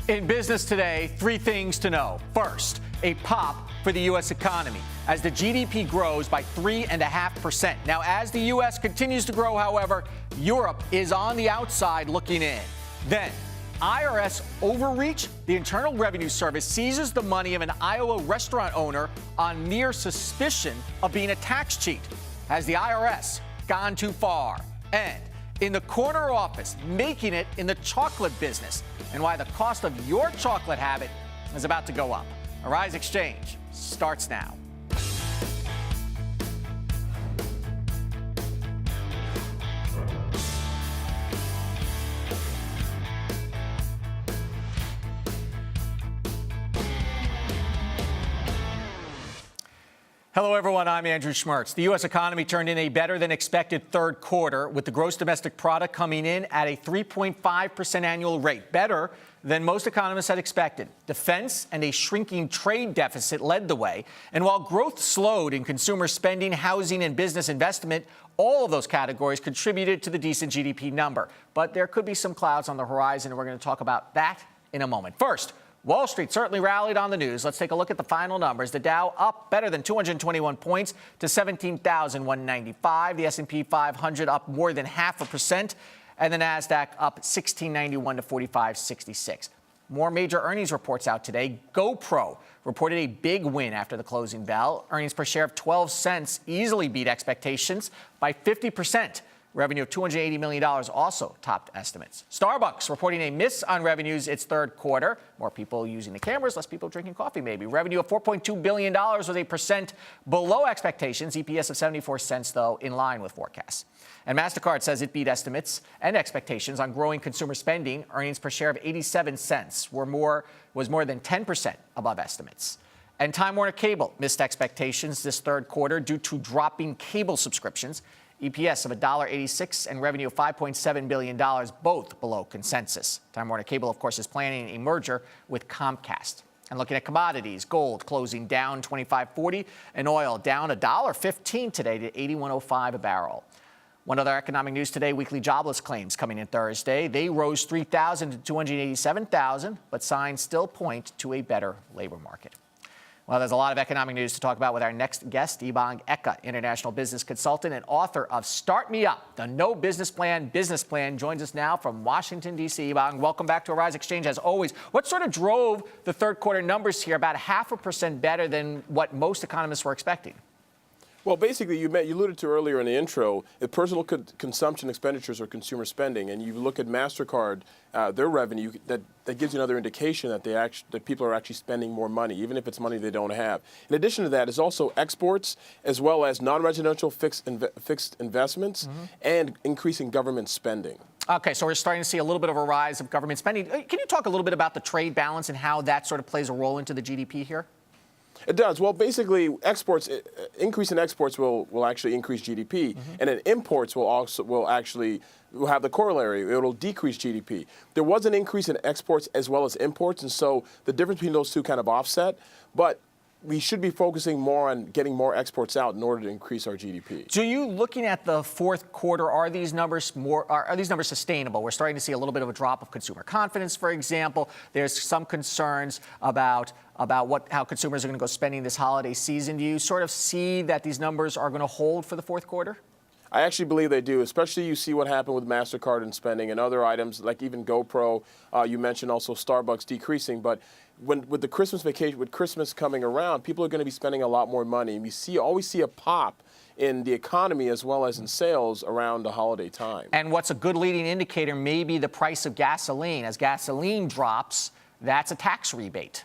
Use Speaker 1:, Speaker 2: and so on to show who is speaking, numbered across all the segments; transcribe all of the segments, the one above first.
Speaker 1: In business today, three things to know. First, a pop for the U.S. economy as the GDP grows by 3.5%. Now, as the U.S. continues to grow, however, Europe is on the outside looking in. Then, IRS overreach. The Internal Revenue Service seizes the money of an Iowa restaurant owner on mere suspicion of being a tax cheat. Has the IRS gone too far? And in the corner office, making it in the chocolate business, and why the cost of your chocolate habit is about to go up. Arise Exchange starts now. Hello, everyone. I'm Andrew Schmertz. The U.S. economy turned in a better than expected third quarter, with the gross domestic product coming in at a 3.5% annual rate, better than most economists had expected. Defense and a shrinking trade deficit led the way. And while growth slowed in consumer spending, housing, and business investment, all of those categories contributed to the decent GDP number. But there could be some clouds on the horizon, and we're going to talk about that in a moment. First, Wall Street certainly rallied on the news. Let's take a look at the final numbers. The Dow up better than 221 points to 17,195. The S&P 500 up more than 0.5%. And the NASDAQ up 1691 to 4566. More major earnings reports out today. GoPro reported a big win after the closing bell. Earnings per share of 12 cents easily beat expectations by 50%. Revenue of $280 million also topped estimates. Starbucks reporting a miss on revenues its third quarter. More people using the cameras, less people drinking coffee maybe. Revenue of $4.2 billion was a percent below expectations. EPS of 74 cents, though, in line with forecasts. And MasterCard says it beat estimates and expectations on growing consumer spending. Earnings per share of 87 cents was more than 10% above estimates. And Time Warner Cable missed expectations this third quarter due to dropping cable subscriptions. EPS of $1.86 and revenue of $5.7 billion, both below consensus. Time Warner Cable, of course, is planning a merger with Comcast. And looking at commodities, gold closing down $25.40 and oil down $1.15 today to $81.05 a barrel. One other economic news today, weekly jobless claims coming in Thursday. They rose 3,000 to 287,000, but signs still point to a better labor market. Well, there's a lot of economic news to talk about with our next guest, Ebong Eka, international business consultant and author of Start Me Up, the No Business Plan Business Plan, joins us now from Washington, D.C. Ebong, welcome back to Arise Exchange as always. What sort of drove the third quarter numbers here, about 0.5% better than what most economists were expecting?
Speaker 2: Well, basically, you alluded to earlier in the intro, the personal consumption expenditures or consumer spending, and you look at MasterCard, their revenue, that gives you another indication that that people are actually spending more money, even if it's money they don't have. In addition to that is also exports, as well as non-residential fixed investments, and increasing government spending.
Speaker 1: Okay, so we're starting to see a little bit of a rise of government spending. Can you talk a little bit about the trade balance and how that sort of plays a role into the GDP here?
Speaker 2: It does. Well, basically, increase in exports will actually increase GDP, and then imports will have the corollary. It will decrease GDP. There was an increase in exports as well as imports, and so the difference between those two kind of offset. But we should be focusing more on getting more exports out in order to increase our GDP.
Speaker 1: So you looking at the fourth quarter, are these numbers sustainable? We're starting to see a little bit of a drop of consumer confidence, for example. There's some concerns about how consumers are going to go spending this holiday season. Do you sort of see that these numbers are going to hold for the fourth quarter?
Speaker 2: I actually believe they do, especially you see what happened with MasterCard and spending and other items like even GoPro. You mentioned also Starbucks decreasing, but with the Christmas vacation, with Christmas coming around, people are going to be spending a lot more money. And we always see a pop in the economy as well as in sales around the holiday time.
Speaker 1: And what's a good leading indicator may be the price of gasoline. As gasoline drops, that's a tax rebate.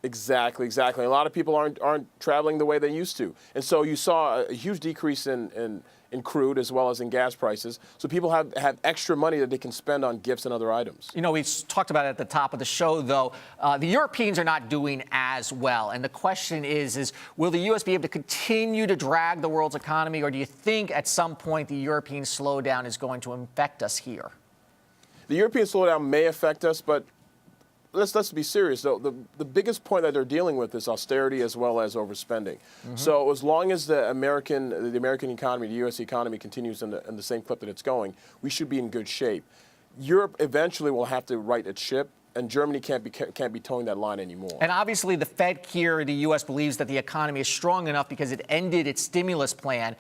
Speaker 2: Exactly. A lot of people aren't traveling the way they used to. And so you saw a huge decrease in crude as well as in gas prices. So people have extra money that they can spend on gifts and other items.
Speaker 1: You know, we talked about it at the top of the show, though. The Europeans are not doing as well. And the question is will the U.S. be able to continue to drag the world's economy, or do you think at some point the European slowdown is going to affect us here?
Speaker 2: The European slowdown may affect us, but let's be serious, though. The biggest point that they're dealing with is austerity as well as overspending. So as long as the American economy, the U.S. economy continues in the same clip that it's going, we should be in good shape. Europe eventually will have to right its ship, and Germany can't be towing that line anymore.
Speaker 1: And obviously, the Fed here in the U.S. believes that the economy is strong enough because it ended its stimulus plan.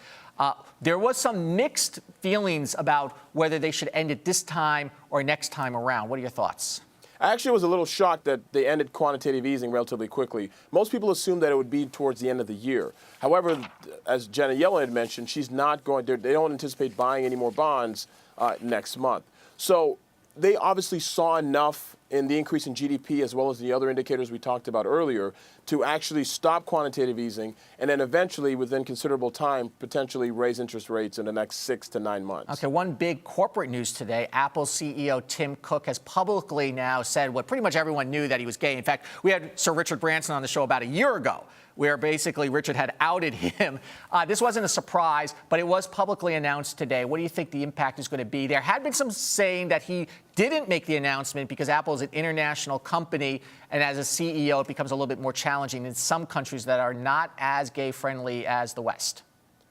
Speaker 1: There was some mixed feelings about whether they should end it this time or next time around. What are your thoughts?
Speaker 2: I actually was a little shocked that they ended quantitative easing relatively quickly. Most people assumed that it would be towards the end of the year. However, as Janet Yellen had mentioned, she's not going. They don't anticipate buying any more bonds next month. So they obviously saw enough in the increase in GDP as well as the other indicators we talked about earlier to actually stop quantitative easing and then eventually, within considerable time, potentially raise interest rates in the next 6 to 9 months.
Speaker 1: Okay, one big corporate news today. Apple CEO Tim Cook has publicly now said what pretty much everyone knew, that he was gay. In fact, we had Sir Richard Branson on the show about a year ago, where basically Richard had outed him. This wasn't a surprise, but it was publicly announced today. What do you think the impact is going to be? There had been some saying that he didn't make the announcement because Apple is an international company, and as a CEO, it becomes a little bit more challenging in some countries that are not as gay-friendly as the West.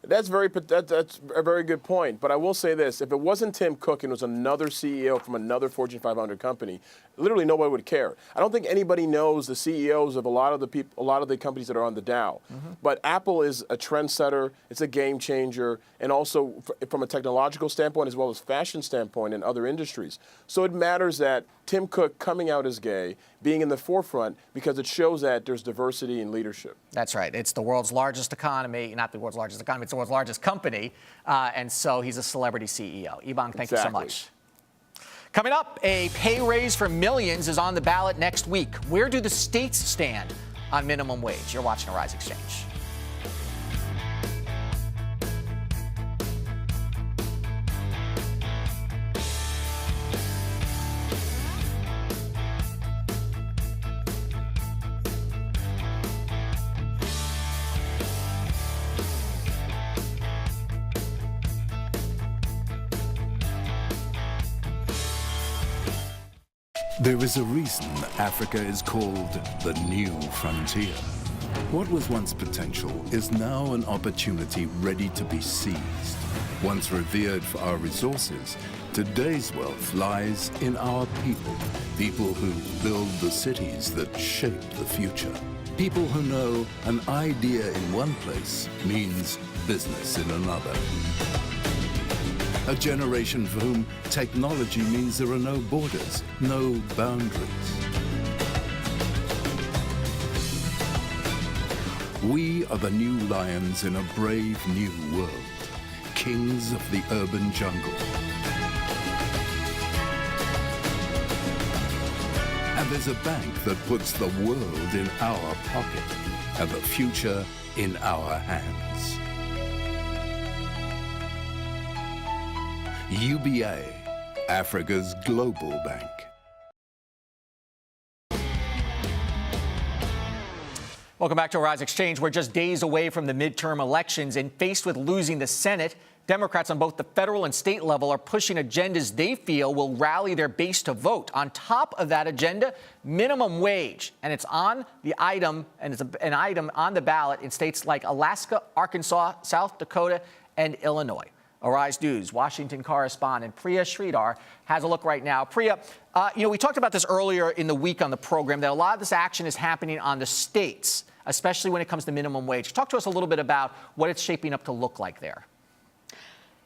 Speaker 2: That's a very good point. But I will say this: if it wasn't Tim Cook and it was another CEO from another Fortune 500 company, literally nobody would care. I don't think anybody knows the CEOs of a lot of the companies that are on the Dow. But Apple is a trendsetter. It's a game changer, and also from a technological standpoint as well as fashion standpoint in other industries. So it matters that Tim Cook coming out as gay, being in the forefront, because it shows that there's diversity in leadership.
Speaker 1: That's right. It's the world's largest economy, not the world's largest economy, it's the world's largest company. And so he's a celebrity CEO. Ebong, thank you so much. Coming up, a pay raise for millions is on the ballot next week. Where do the states stand on minimum wage? You're watching Arise Exchange.
Speaker 3: There is a reason Africa is called the new frontier. What was once potential is now an opportunity ready to be seized. Once revered for our resources, today's wealth lies in our people. People who build the cities that shape the future. People who know an idea in one place means business in another. A generation for whom technology means there are no borders, no boundaries. We are the new lions in a brave new world, kings of the urban jungle. And there's a bank that puts the world in our pocket and the future in our hands. UBA, Africa's global bank.
Speaker 1: Welcome back to Arise Exchange. We're just days away from the midterm elections, and faced with losing the Senate, Democrats on both the federal and state level are pushing agendas they feel will rally their base to vote. On top of that agenda, minimum wage. And it's on the item, and it's an item on the ballot in states like Alaska, Arkansas, South Dakota, and Illinois. Arise News Washington correspondent Priya Sridhar has a look right now. Priya, we talked about this earlier in the week on the program, that a lot of this action is happening on the states, especially when it comes to minimum wage. Talk to us a little bit about what it's shaping up to look like there.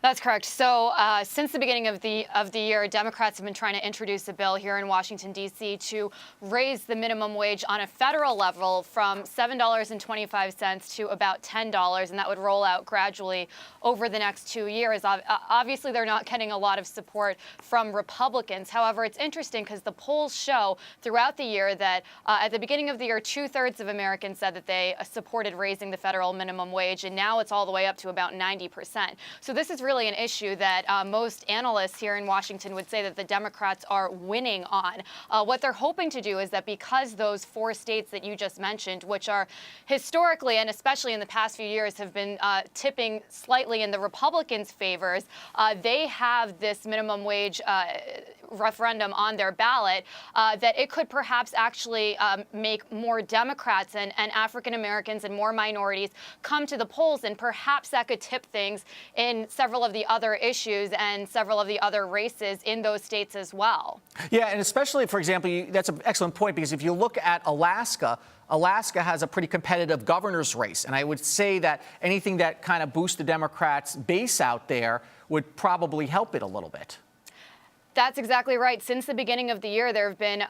Speaker 4: That's correct. So since the beginning of the year, Democrats have been trying to introduce a bill here in Washington, D.C. to raise the minimum wage on a federal level from $7.25 to about $10, and that would roll out gradually over the next 2 years. Obviously, they're not getting a lot of support from Republicans. However, it's interesting because the polls show throughout the year that at the beginning of the year, 2/3 of Americans said that they supported raising the federal minimum wage, and now it's all the way up to about 90%. So this is really an issue that most analysts here in Washington would say that the Democrats are winning on. What they're hoping to do is that because those 4 states that you just mentioned, which are historically and especially in the past few years have been tipping slightly in the Republicans' favors, they have this minimum wage referendum on their ballot, that it could perhaps actually make more Democrats and African Americans and more minorities come to the polls, and perhaps that could tip things in several of the other issues and several of the other races in those states as well.
Speaker 1: Yeah, and especially, for example, that's an excellent point, because if you look at Alaska, Alaska has a pretty competitive governor's race. And I would say that anything that kind of boosts the Democrats' base out there would probably help it a little bit.
Speaker 4: That's exactly right. Since the beginning of the year, there have been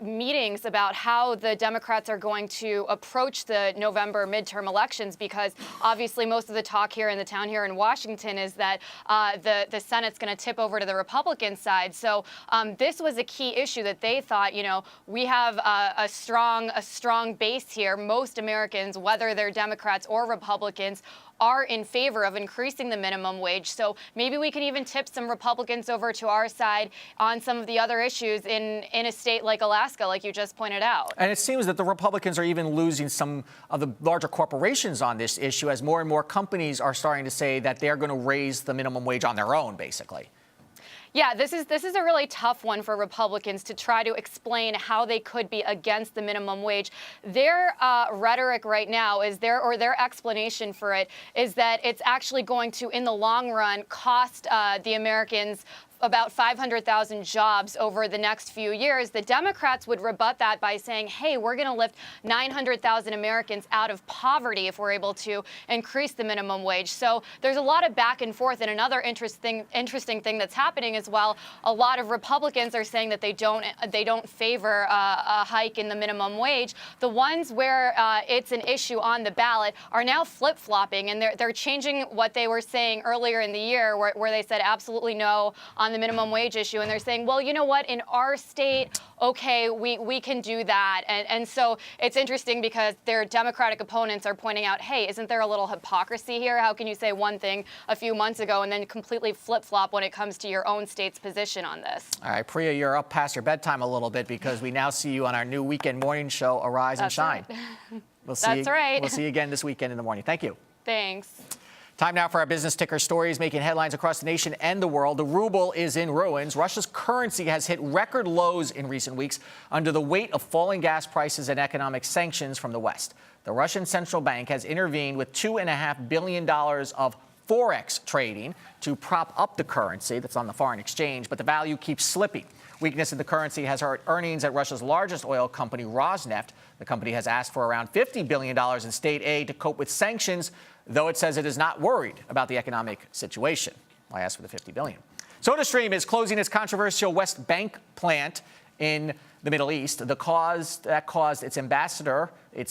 Speaker 4: meetings about how the Democrats are going to approach the November midterm elections, because obviously most of the talk here in the town here in Washington is that the Senate's going to tip over to the Republican side. So this was a key issue that they thought, we have a strong base here. Most Americans, whether they're Democrats or Republicans, are in favor of increasing the minimum wage. So maybe we can even tip some Republicans over to our side on some of the other issues in a state like Alaska, like you just pointed out.
Speaker 1: And it seems that the Republicans are even losing some of the larger corporations on this issue, as more and more companies are starting to say that they're going to raise the minimum wage on their own, basically.
Speaker 4: Yeah, this is a really tough one for Republicans to try to explain how they could be against the minimum wage. Their rhetoric right now is their explanation for it is that it's actually going to, in the long run, cost the Americans about 500,000 jobs over the next few years. The Democrats would rebut that by saying, hey, we're going to lift 900,000 Americans out of poverty if we're able to increase the minimum wage. So there's a lot of back and forth. And another interesting thing that's happening as well, a lot of Republicans are saying that they don't favor a hike in the minimum wage. The ones where it's an issue on the ballot are now flip-flopping, and they're changing what they were saying earlier in the year, where they said absolutely no on the minimum wage issue, and they're saying, well, you know what, in our state, okay, we can do that. And so it's interesting because their Democratic opponents are pointing out, hey, isn't there a little hypocrisy here? How can you say one thing a few months ago and then completely flip-flop when it comes to your own state's position on this?
Speaker 1: All right, Priya, you're up past your bedtime a little bit, because we now see you on our new weekend morning show, Arise and Shine.
Speaker 4: Right.
Speaker 1: That's
Speaker 4: right.
Speaker 1: We'll see you again this weekend in the morning. Thank you.
Speaker 4: Thanks.
Speaker 1: Time now for our business ticker stories making headlines across the nation and the world. The ruble is in ruins. Russia's currency has hit record lows in recent weeks under the weight of falling gas prices and economic sanctions from the West. The Russian central bank has intervened with $2.5 billion of forex trading to prop up the currency that's on the foreign exchange, but the value keeps slipping. Weakness in the currency has hurt earnings at Russia's largest oil company, Rosneft. The company has asked for around $50 billion in state aid to cope with sanctions, though it says it is not worried about the economic situation. I asked for the $50 billion. SodaStream is closing its controversial West Bank plant in the Middle East. That caused its ambassador and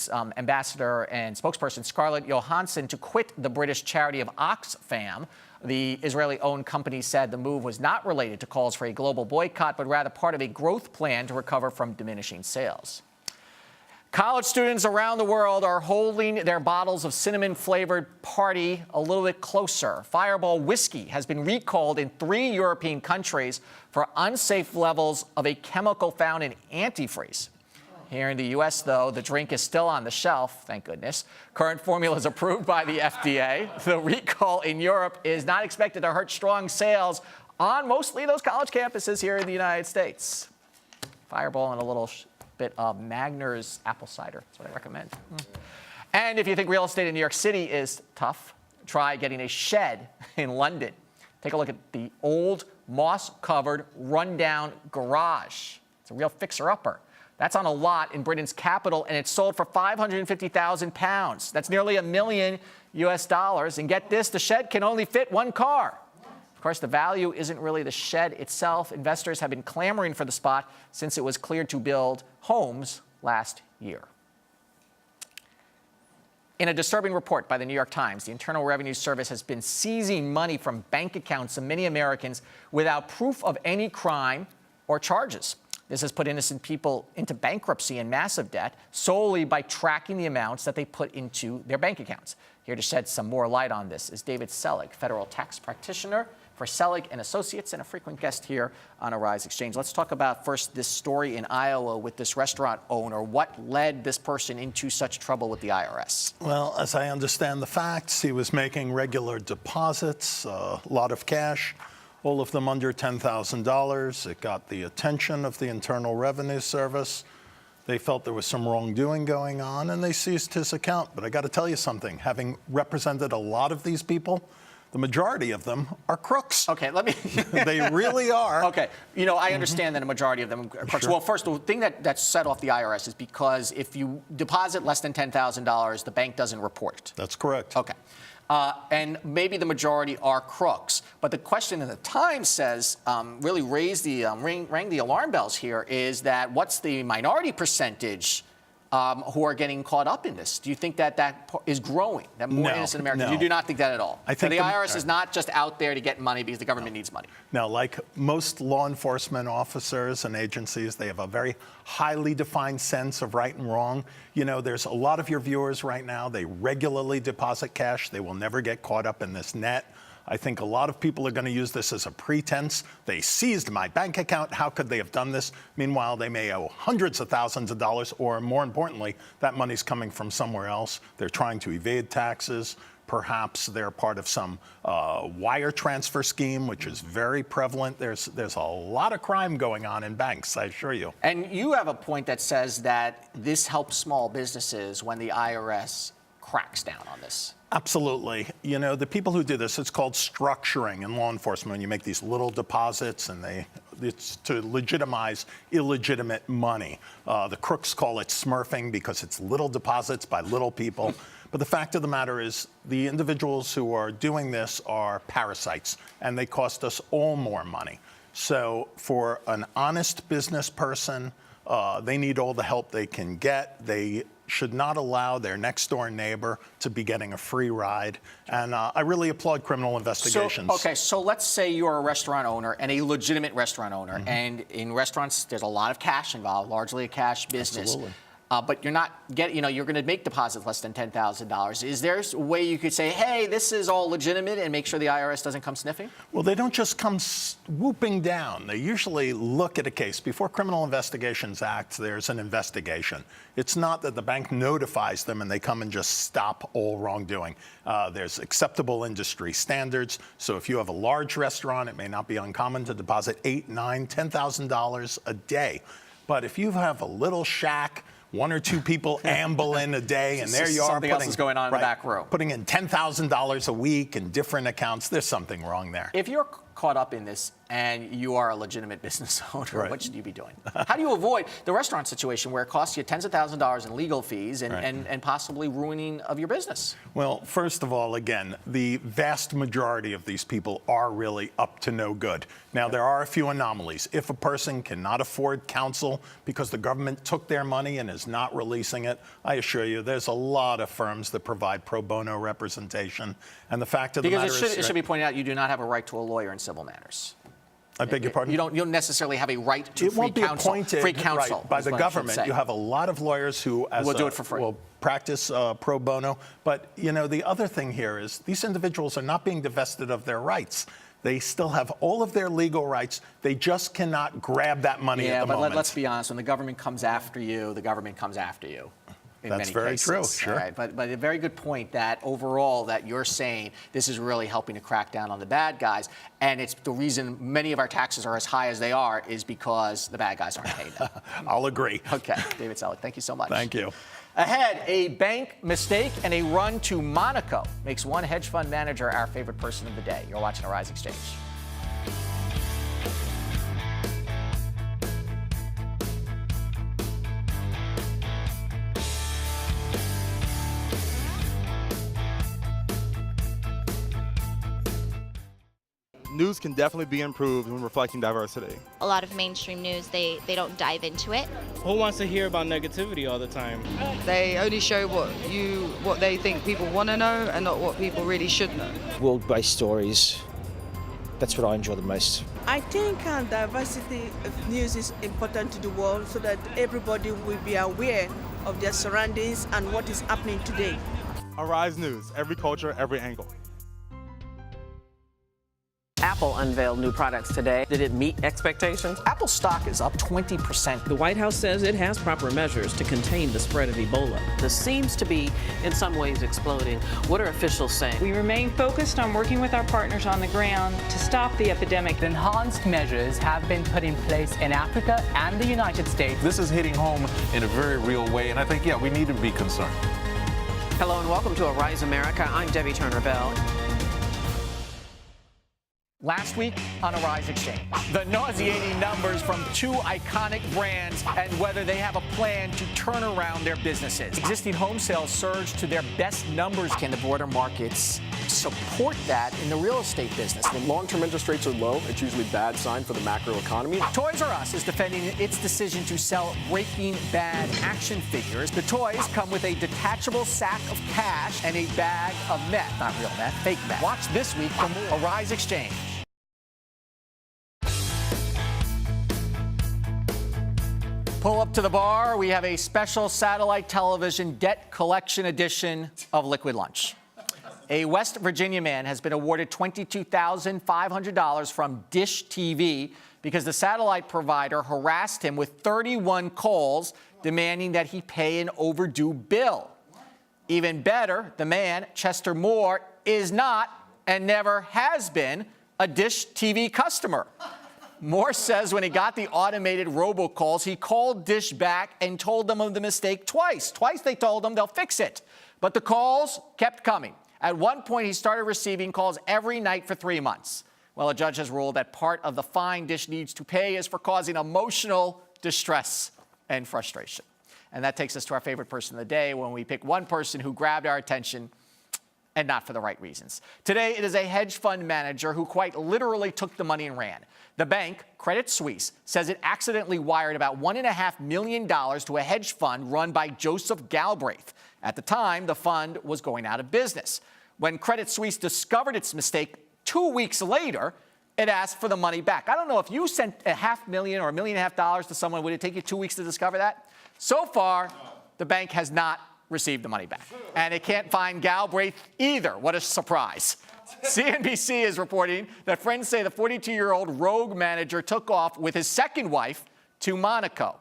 Speaker 1: spokesperson Scarlett Johansson to quit the British charity of Oxfam. The Israeli-owned company said the move was not related to calls for a global boycott, but rather part of a growth plan to recover from diminishing sales. College students around the world are holding their bottles of cinnamon-flavored party a little bit closer. Fireball whiskey has been recalled in 3 European countries for unsafe levels of a chemical found in antifreeze. Here in the U.S., though, the drink is still on the shelf, thank goodness. Current formula is approved by the FDA. The recall in Europe is not expected to hurt strong sales on mostly those college campuses here in the United States. Fireball and a little bit of Magner's apple cider. That's what I recommend. And if you think real estate in New York City is tough, try getting a shed in London. Take a look at the old moss-covered, rundown garage. It's a real fixer-upper. That's on a lot in Britain's capital, and it's sold for £550,000. That's nearly $1 million US. And get this, the shed can only fit 1 car. Of course, the value isn't really the shed itself. Investors have been clamoring for the spot since it was cleared to build homes last year. In a disturbing report by the New York Times, the Internal Revenue Service has been seizing money from bank accounts of many Americans without proof of any crime or charges. This has put innocent people into bankruptcy and massive debt solely by tracking the amounts that they put into their bank accounts. Here to shed some more light on this is David Selig, federal tax practitioner for Selig and Associates and a frequent guest here on Arise Xchange. Let's talk about first this story in Iowa with this restaurant owner. What led this person into such trouble with the IRS?
Speaker 5: Well, as I understand the facts, he was making regular deposits, a lot of cash, all of them under $10,000. It got the attention of the Internal Revenue Service. They felt there was some wrongdoing going on, and they seized his account. But I got to tell you something. Having represented a lot of these people, the majority of them are crooks.
Speaker 1: Okay, let me.
Speaker 5: They really are.
Speaker 1: Okay, you know, I understand that a majority of them are crooks.
Speaker 5: Sure.
Speaker 1: Well, first, the thing that set off the IRS is because if you deposit less than $10,000, the bank doesn't report it.
Speaker 5: That's correct.
Speaker 1: Okay. And maybe the majority are crooks. But the question at the Times says, really rang the alarm bells here, is that what's the minority percentage who are getting caught up in this? Do you think that is growing, that more innocent Americans?
Speaker 5: No.
Speaker 1: You do not think that at all?
Speaker 5: I think
Speaker 1: so the IRS is not just out there to get money because the government needs money?
Speaker 5: Now, like most law enforcement officers and agencies, they have a very highly defined sense of right and wrong. You know, there's a lot of your viewers right now, they regularly deposit cash. They will never get caught up in this net. I think a lot of people are going to use this as a pretense. They seized my bank account. How could they have done this? Meanwhile, they may owe hundreds of thousands of dollars, or more importantly, that money's coming from somewhere else. They're trying to evade taxes. Perhaps they're part of some wire transfer scheme, which is very prevalent. There's a lot of crime going on in banks, I assure you.
Speaker 1: And you have a point that says that this helps small businesses when the IRS cracks down on this.
Speaker 5: Absolutely. You know, the people who do this, it's called structuring in law enforcement. When you make these little deposits and it's to legitimize illegitimate money. The crooks call it smurfing because it's little deposits by little people. But the fact of the matter is the individuals who are doing this are parasites, and they cost us all more money. So for an honest business person, they need all the help they can get. They should not allow their next door neighbor to be getting a free ride. And I really applaud criminal investigations.
Speaker 1: So let's say you're a restaurant owner and a legitimate restaurant owner. And in restaurants, there's a lot of cash involved, largely a cash business.
Speaker 5: Absolutely.
Speaker 1: But you're not you're going to make deposits less than $10,000. Is there a way you could say, hey, this is all legitimate, and make sure the IRS doesn't come sniffing?
Speaker 5: Well, they don't just come swooping down. They usually look at a case. Before Criminal Investigations Act, there's an investigation. It's not that the bank notifies them and they come and just stop all wrongdoing. There's acceptable industry standards. So if you have a large restaurant, it may not be uncommon to deposit $8,000, $9,000, $10,000 a day. But if you have a little shack, one or two people amble in a day, and there you are.
Speaker 1: Something else is going on in the back row.
Speaker 5: Putting in $10,000 a week in different accounts. There's something wrong there.
Speaker 1: If you're caught up in this and you are a legitimate business owner,
Speaker 5: Right.
Speaker 1: what should you be doing? How do you avoid the restaurant situation where it costs you tens of thousands of dollars in legal fees and possibly ruining of your business?
Speaker 5: Well, first of all, again, the vast majority of these people are really up to no good. Now, there are a few anomalies. If a person cannot afford counsel because the government took their money and is not releasing it, I assure you, there's a lot of firms that provide pro bono representation. And the fact of the matter is...
Speaker 1: It should be pointed out, you do not have a right to a lawyer in civil matters.
Speaker 5: I beg your pardon?
Speaker 1: You don't necessarily have a right to
Speaker 5: it won't be appointed right, by the government. You have a lot of lawyers who
Speaker 1: will do it for free.
Speaker 5: Will practice pro bono. But, you know, the other thing here is these individuals are not being divested of their rights. They still have all of their legal rights. They just cannot grab that money at the moment.
Speaker 1: Yeah, but let's be honest. When the government comes after you, the government comes after you.
Speaker 5: That's very true, sure.
Speaker 1: Right. But a very good point that overall that you're saying this is really helping to crack down on the bad guys. And it's the reason many of our taxes are as high as they are is because the bad guys aren't paying them.
Speaker 5: I'll agree.
Speaker 1: Okay, David Selig, thank you so much.
Speaker 5: Thank you.
Speaker 1: Ahead, a bank mistake and a run to Monaco makes one hedge fund manager our favorite person of the day. You're watching Arise Exchange.
Speaker 6: News can definitely be improved when reflecting diversity.
Speaker 7: A lot of mainstream news, they don't dive into it.
Speaker 8: Who wants to hear about negativity all the time?
Speaker 9: They only show what they think people want to know and not what people really should know.
Speaker 10: World-based stories, that's what I enjoy the most.
Speaker 11: I think diversity of news is important to the world so that everybody will be aware of their surroundings and what is happening today.
Speaker 6: Arise News, every culture, every angle.
Speaker 12: Apple unveiled new products today. Did it meet expectations?
Speaker 1: Apple stock is up 20%.
Speaker 13: The White House says it has proper measures to contain the spread of Ebola.
Speaker 12: This seems to be, in some ways, exploding. What are officials saying?
Speaker 14: We remain focused on working with our partners on the ground to stop the epidemic.
Speaker 15: Enhanced measures have been put in place in Africa and the United States.
Speaker 16: This is hitting home in a very real way, and I think, we need to be concerned.
Speaker 12: Hello and welcome to Arise America. I'm Debbie Turner-Bell.
Speaker 1: Last week on Arise Xchange, the nauseating numbers from two iconic brands and whether they have a plan to turn around their businesses. Existing home sales surged to their best numbers. Can the broader markets support that in the real estate business?
Speaker 2: When long-term interest rates are low, it's usually a bad sign for the macro economy.
Speaker 1: Toys R Us is defending its decision to sell Breaking Bad action figures. The toys come with a detachable sack of cash and a bag of meth. Not real meth, fake meth. Watch this week for more Arise Xchange. Pull up to the bar. We have a special satellite television debt collection edition of Liquid Lunch. A West Virginia man has been awarded $22,500 from Dish TV because the satellite provider harassed him with 31 calls demanding that he pay an overdue bill. Even better, the man, Chester Moore, is not and never has been a Dish TV customer. Moore says when he got the automated robocalls, he called Dish back and told them of the mistake twice. Twice they told him they'll fix it. But the calls kept coming. At one point, he started receiving calls every night for 3 months. Well, a judge has ruled that part of the fine Dish needs to pay is for causing emotional distress and frustration. And that takes us to our favorite person of the day when we pick one person who grabbed our attention and not for the right reasons. Today, it is a hedge fund manager who quite literally took the money and ran. The bank, Credit Suisse, says it accidentally wired about $1.5 million to a hedge fund run by Joseph Galbraith. At the time, the fund was going out of business. When Credit Suisse discovered its mistake 2 weeks later, it asked for the money back. I don't know if you sent $500,000 or $1.5 million to someone, would it take you 2 weeks to discover that? So far, the bank has not received the money back. And it can't find Galbraith either. What a surprise. CNBC is reporting that friends say the 42-year-old rogue manager took off with his second wife to Monaco.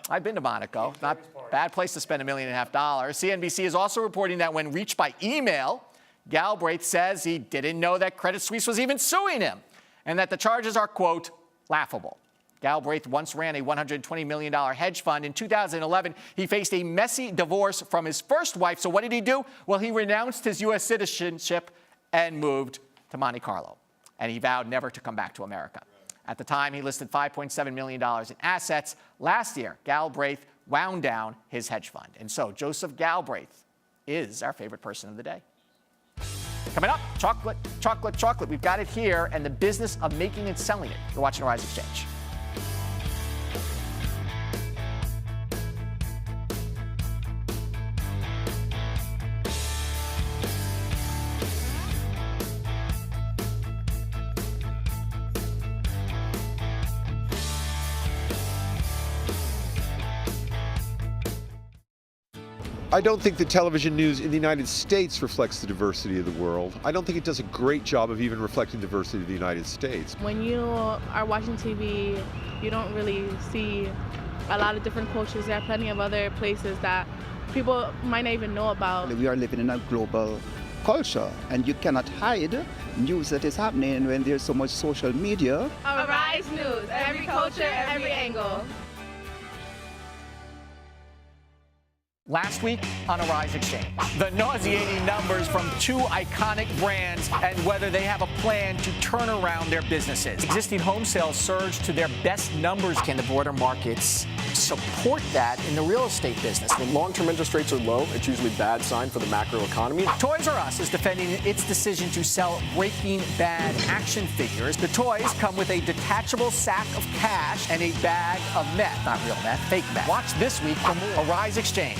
Speaker 1: I've been to Monaco. Not a bad place to spend $1.5 million. CNBC is also reporting that when reached by email, Galbraith says he didn't know that Credit Suisse was even suing him and that the charges are, quote, laughable. Galbraith once ran a $120 million hedge fund. In 2011, he faced a messy divorce from his first wife. So what did he do? Well, he renounced his U.S. citizenship and moved to Monte Carlo. And he vowed never to come back to America. At the time, he listed $5.7 million in assets. Last year, Galbraith wound down his hedge fund. And so Joseph Galbraith is our favorite person of the day. Coming up, chocolate, chocolate, chocolate. We've got it here and the business of making and selling it. You're watching Arise Xchange.
Speaker 17: I don't think the television news in the United States reflects the diversity of the world. I don't think it does a great job of even reflecting the diversity of the United States.
Speaker 18: When you are watching TV, you don't really see a lot of different cultures. There are plenty of other places that people might not even know about.
Speaker 19: We are living in a global culture, and you cannot hide news that is happening when there's so much social media.
Speaker 18: Arise News, every culture, every angle.
Speaker 1: Last week on Arise Xchange, the nauseating numbers from two iconic brands and whether they have a plan to turn around their businesses. Existing home sales surged to their best numbers. Can the broader markets support that in the real estate business?
Speaker 2: When long-term interest rates are low, it's usually a bad sign for the macro economy.
Speaker 1: Toys R Us is defending its decision to sell Breaking Bad action figures. The toys come with a detachable sack of cash and a bag of meth. Not real meth, fake meth. Watch this week for more Arise Xchange.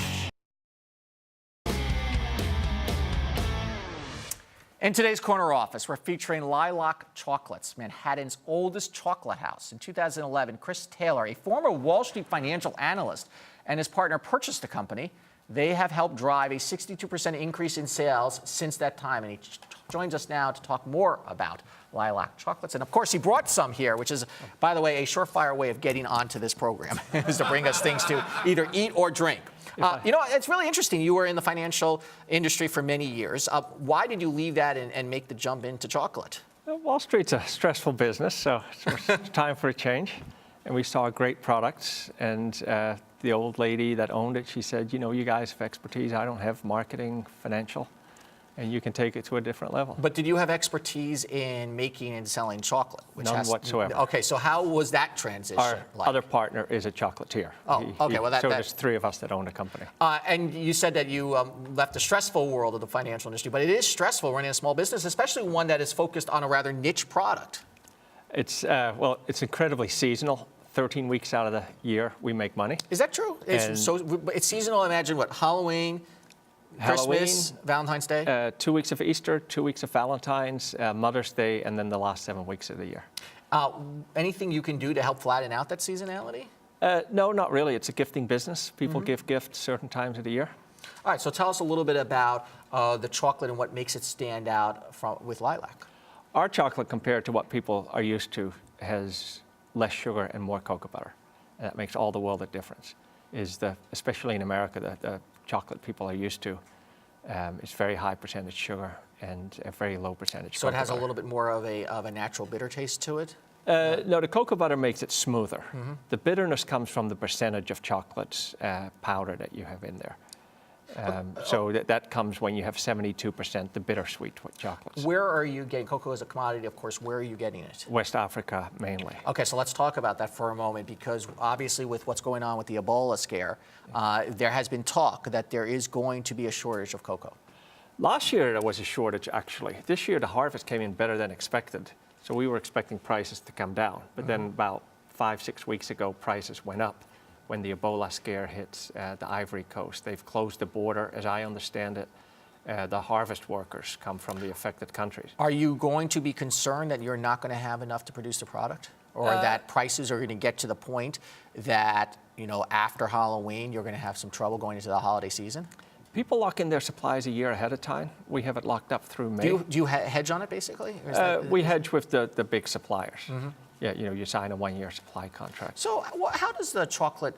Speaker 1: In today's Corner Office, we're featuring Lilac Chocolates, Manhattan's oldest chocolate house. In 2011, Chris Taylor, a former Wall Street financial analyst, and his partner purchased the company. They have helped drive a 62% increase in sales since that time. And he joins us now to talk more about lilac chocolates. And of course, he brought some here, which is, by the way, a surefire way of getting onto this program, is to bring us things to either eat or drink. You know, it's really interesting. You were in the financial industry for many years. Why did you leave that and make the jump into chocolate?
Speaker 20: Wall Street's a stressful business, so it's time for a change. And we saw great products, and the old lady that owned it, she said, you know, you guys have expertise. I don't have marketing, financial, and you can take it to a different level.
Speaker 1: But did you have expertise in making and selling chocolate?
Speaker 20: None whatsoever.
Speaker 1: Okay, so how was that transition
Speaker 20: Our other partner is a chocolatier.
Speaker 1: Oh, okay. Well,
Speaker 20: so there's three of us that own the company.
Speaker 1: And you said that you left the stressful world of the financial industry, but it is stressful running a small business, especially one that is focused on a rather niche product.
Speaker 20: It's, well, it's incredibly seasonal. 13 weeks out of the year, we make money.
Speaker 1: Is that true? It's seasonal. Imagine what, Halloween, Christmas, Valentine's Day?
Speaker 20: 2 weeks of Easter, 2 weeks of Valentine's, Mother's Day, and then the last 7 weeks of the year.
Speaker 1: Anything you can do to help flatten out that seasonality?
Speaker 20: No, not really. It's a gifting business. People give gifts certain times of the year.
Speaker 1: All right, so tell us a little bit about the chocolate and what makes it stand out with lilac.
Speaker 20: Our chocolate, compared to what people are used to, has less sugar and more cocoa butter. And that makes all the world of difference. Especially in America, the chocolate people are used to is very high percentage sugar and a very low percentage
Speaker 1: So
Speaker 20: cocoa
Speaker 1: it has
Speaker 20: butter.
Speaker 1: a little bit more of a natural bitter taste to it?
Speaker 20: No, the cocoa butter makes it smoother. The bitterness comes from the percentage of chocolate powder that you have in there. So that comes when you have 72% the bittersweet chocolates.
Speaker 1: Where are you getting cocoa as a commodity? Of course, where are you getting it?
Speaker 20: West Africa mainly.
Speaker 1: Okay, so let's talk about that for a moment, because obviously with what's going on with the Ebola scare, there has been talk that there is going to be a shortage of cocoa.
Speaker 20: Last year there was a shortage, actually. This year the harvest came in better than expected. So we were expecting prices to come down. But then about 5-6 weeks ago, prices went up when the Ebola scare hits the Ivory Coast. They've closed the border, as I understand it. The harvest workers come from the affected countries.
Speaker 1: Are you going to be concerned that you're not going to have enough to produce the product? Or that prices are going to get to the point that, you know, after Halloween, you're going to have some trouble going into the holiday season?
Speaker 20: People lock in their supplies a year ahead of time. We have it locked up through May.
Speaker 1: Do you hedge on it, basically?
Speaker 20: We hedge with the big suppliers. Yeah, you know, you sign a 1-year supply contract.
Speaker 1: So how does the chocolate,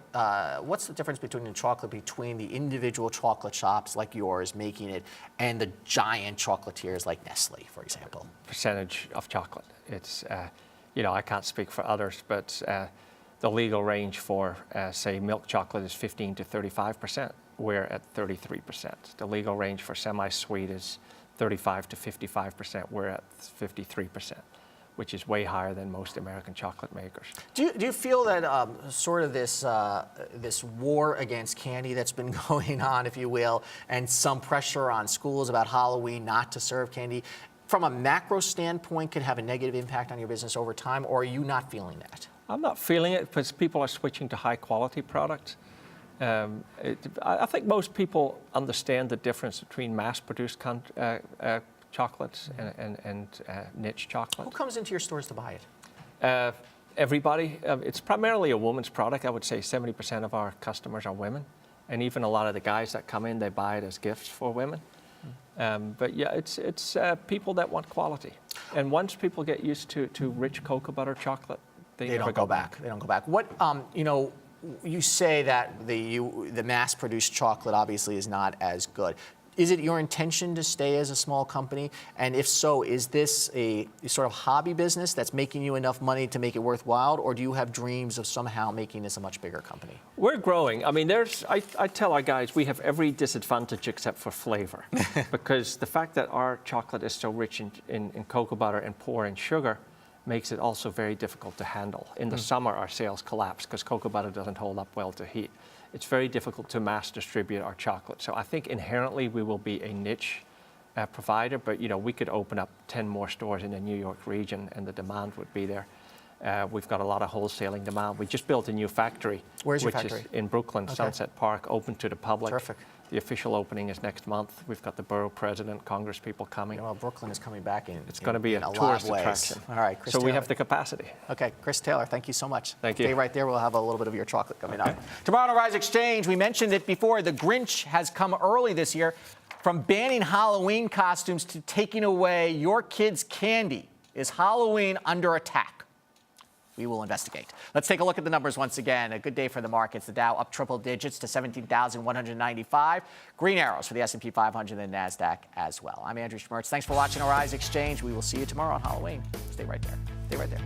Speaker 1: what's the difference between the individual chocolate shops like yours making it and the giant chocolatiers like Nestle, for example?
Speaker 20: Percentage of chocolate. It's, you know, I can't speak for others, but the legal range for, say, milk chocolate is 15 to 35%. We're at 33%. The legal range for semi-sweet is 35 to 55%. We're at 53%. Which is way higher than most American chocolate makers.
Speaker 1: Do you feel that sort of this war against candy that's been going on, if you will, and some pressure on schools about Halloween not to serve candy, from a macro standpoint could have a negative impact on your business over time, or are you not feeling that?
Speaker 20: I'm not feeling it because people are switching to high quality products. I think most people understand the difference between mass-produced chocolates and niche chocolate.
Speaker 1: Who comes into your stores to buy it?
Speaker 20: Everybody. It's primarily a woman's product. I would say 70% of our customers are women. And even a lot of the guys that come in, they buy it as gifts for women. But yeah, it's people that want quality. And once people get used to rich cocoa butter chocolate, they never go back.
Speaker 1: They don't go back. What, you know, you say that the mass-produced chocolate obviously is not as good. Is it your intention to stay as a small company? And if so, is this a sort of hobby business that's making you enough money to make it worthwhile, or do you have dreams of somehow making this a much bigger company?
Speaker 20: We're growing. I mean, I tell our guys we have every disadvantage except for flavor. Because the fact that our chocolate is so rich in cocoa butter and poor in sugar makes it also very difficult to handle. In the summer, our sales collapse because cocoa butter doesn't hold up well to heat. It's very difficult to mass distribute our chocolate. So I think inherently we will be a niche provider, but you know, we could open up 10 more stores in the New York region and the demand would be there. We've got a lot of wholesaling demand. We just built a new factory.
Speaker 1: Where's your factory?
Speaker 20: Which is in Brooklyn, Sunset Park, open to the public.
Speaker 1: Terrific.
Speaker 20: The official opening is next month. We've got the borough president, Congress people coming.
Speaker 1: Well, Brooklyn is coming back in.
Speaker 20: It's going to be a
Speaker 1: lot
Speaker 20: tourist
Speaker 1: of ways.
Speaker 20: attraction.
Speaker 1: All right, Chris
Speaker 20: so
Speaker 1: Taylor.
Speaker 20: we have the capacity.
Speaker 1: Okay, Chris Taylor, thank you so much.
Speaker 20: Thank you.
Speaker 1: Stay right there. We'll have a little bit of your chocolate coming up. Tomorrow on Rise Exchange, we mentioned it before. The Grinch has come early this year. From banning Halloween costumes to taking away your kids' candy, is Halloween under attack? We will investigate. Let's take a look at the numbers once again. A good day for the markets. The Dow up triple digits to 17,195. Green arrows for the S&P 500 and the NASDAQ as well. I'm Andrew Schmertz. Thanks for watching our Rise Exchange. We will see you tomorrow on Halloween. Stay right there. Stay right there.